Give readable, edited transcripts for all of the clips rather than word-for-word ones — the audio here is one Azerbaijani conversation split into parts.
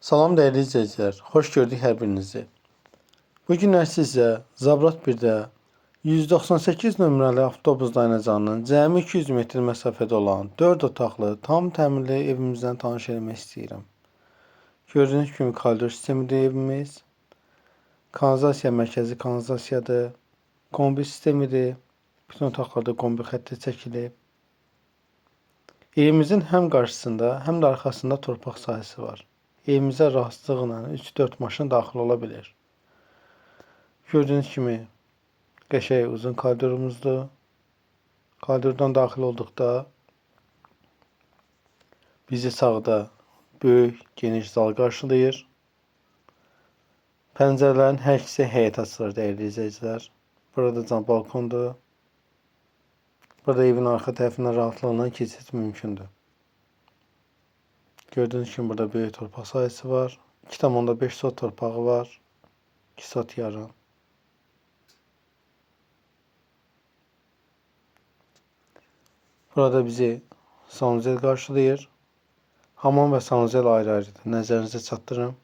Salam değerli izleyiciler, hoş gördük hər birinizi. Bugün sizə Zabrat 1-də 198 nömrəli avtobus dayanacağının cəmi 200 metr məsafədə olan 4 otaqlı, tam təmirli evimizdən tanış eləmək istəyirəm. Gördüyünüz kimi koridor sistemidir evimiz. Kanalizasiya mərkəzi kanalizasiyadır. Kombi sistemidir. Bütün otaqlarda kombi xətti çəkilib. Evimizin həm qarşısında, həm də arxasında torpaq sahəsi var. Evimizə rahatlıqla 3-4 maşın daxil ola bilir. Gördüyünüz kimi qəşəng uzun koridorumuzdur. Koridordan daxil olduqda bizi sağda böyük, geniş zal qarşılayır. Pəncərələrin hər ikisi həyətə açılır dəyərli izləyicilər. Burada can balkondur. Burada evin arxa tərəfindən rahatlıqla keçid mümkündür. Gördüğünüz kimi burada böyük torpaq sahəsi var. 2,5 sot torpağı var. 2 sot yarım. Burada bizi sanuzel qarşılayır. Hamam və sanuzel ayrı-ayrıdır. Nəzərinizə çatdırım.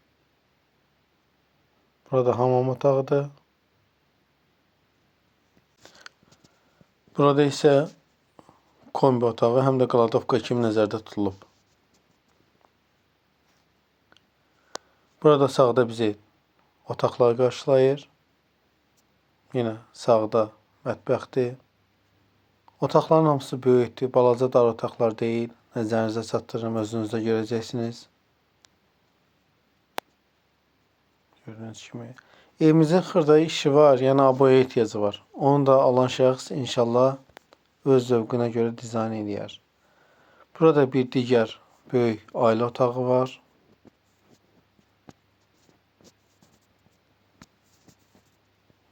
Burada hamam otağıdır. Burada isə kombi otağı, həm də qladovka kimi nəzərdə tutulub. Burada sağda bizi otaqlar qarşılayır. Yine sağda mətbəxdir. Otaqların hamısı böyükdür. Balaca dar otaqlar deyil. Nəzərinizə çatdırırım, özünüzdə görəcəksiniz. Gördüyünüz kimi. Evimizin xırda işi var, yəni aboya ehtiyacı var. Onu da alan şəxs inşallah öz zövqünə görə dizayn edər. Burada bir digər böyük ailə otağı var.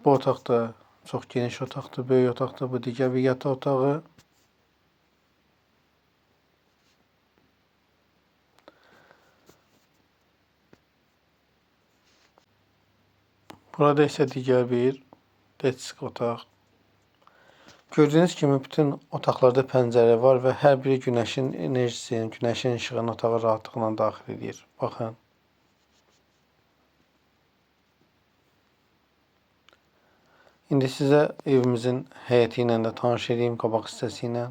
Bu otaq da çox geniş otaqdır, böyük otaqdır. Bu digər bir yataq otağı. Burada isə digər bir deçik otaq. Gördüyünüz kimi bütün otaqlarda pəncərə var və hər biri günəşin enerjisini, günəşin işığını otağa rahatlıqla daxil edir. Baxın. İndi sizə evimizin həyəti ilə də tanış edeyim, qabaq hissəsi ilə.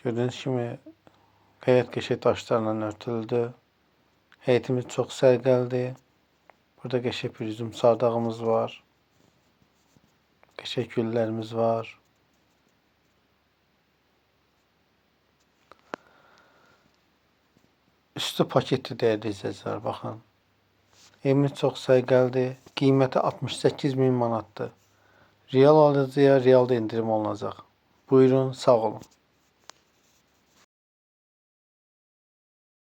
Gördüyünüz kimi həyət qəşəng daşlarla örtüldü. Həyətimiz çox sərgəldir. Burada qəşəng bir üzüm sardağımız var. Qəşəng güllərimiz var. Üstü paketli dəyərli izləyicilər, baxın. Evimiz çox sərgəldir. Qiyməti 68.000 manatdır. Real alıcıya realda indirim olunacaq. Buyurun, sağ olun.